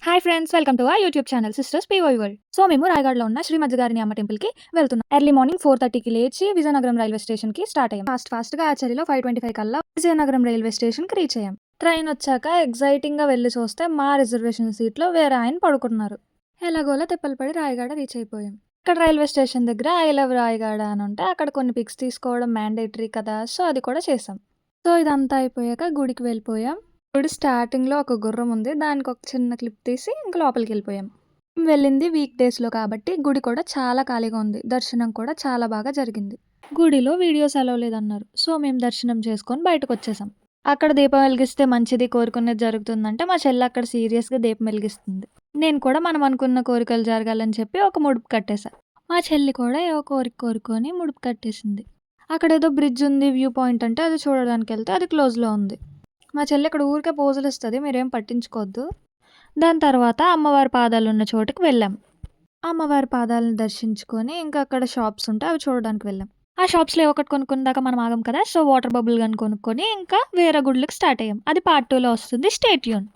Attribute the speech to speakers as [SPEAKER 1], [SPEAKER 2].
[SPEAKER 1] Hi friends, welcome to our YouTube channel sisters పీఓయ్ world. So మేము రాయగఢలో ఉన్న శ్రీ మధ్యగారిని అమ్మ టెంపుల్కి వెళ్తున్నాం. ఎర్లీ మార్నింగ్ 4:30కి లేచి విజయనగరం రైల్వే స్టేషన్కి స్టార్ట్ అయ్యాం. ఫాస్ట్గా ఆచరిలో 5:25 కల్లా విజయనగరం రైల్వే స్టేషన్కి రీచ్ అయ్యాం. ట్రైన్ వచ్చాక ఎగ్జైటింగ్గా వెళ్ళి చూస్తే మా రిజర్వేషన్ సీట్లో వేరే ఆయన పడుకున్నారు. ఎలాగోలా తిప్పలు పడి రాయగఢ రీచ్ అయిపోయాం. ఇక్కడ రైల్వే స్టేషన్ దగ్గర ఐ లవ్ రాయగఢ అని ఉంటే అక్కడ కొన్ని పిక్స్ తీసుకోవడం మ్యాండేటరీ కదా, సో అది కూడా చేసాం. సో ఇదంతా అయిపోయాక గుడికి వెళ్ళిపోయాం. గుడి స్టార్టింగ్లో ఒక గుర్రం ఉంది, దానికి ఒక చిన్న క్లిప్ తీసి ఇంకా లోపలికి వెళ్ళిపోయాం. వెళ్ళింది వీక్ డేస్లో కాబట్టి గుడి కూడా చాలా ఖాళీగా ఉంది. దర్శనం కూడా చాలా బాగా జరిగింది. గుడిలో వీడియోస్ అలౌ లేదన్నారు, సో మేము దర్శనం చేసుకొని బయటకు వచ్చేసాం. అక్కడ దీపం వెలిగిస్తే మంచిది, కోరుకునేది జరుగుతుందంటే మా చెల్లి అక్కడ సీరియస్గా దీపం వెలిగిస్తుంది. నేను కూడా మనం అనుకున్న కోరికలు జరగాలని చెప్పి ఒక ముడుపు కట్టేశా. మా చెల్లి కూడా ఏవో కోరుకొని ముడుపు కట్టేసింది. అక్కడ ఏదో బ్రిడ్జ్ ఉంది, వ్యూ పాయింట్ అంటే అది చూడడానికి వెళ్తే అది క్లోజ్లో ఉంది. మా చెల్లి ఇక్కడ ఊరికే పోజులు ఇస్తుంది, మీరేం పట్టించుకోవద్దు. దాని తర్వాత అమ్మవారి పాదాలు ఉన్న చోటుకి వెళ్ళాం. అమ్మవారి పాదాలను దర్శించుకొని ఇంకా అక్కడ షాప్స్ ఉంటే అవి చూడడానికి వెళ్ళాం. ఆ షాప్స్లో ఒకటి కొనుక్కున్నాక మనం ఆగం కదా, సో వాటర్ బబుల్ గన్ కొనుక్కొని ఇంకా వేరే గుడ్లకు స్టార్ట్ అయ్యాం. అది పార్ట్ 2లో వస్తుంది. Stay tune.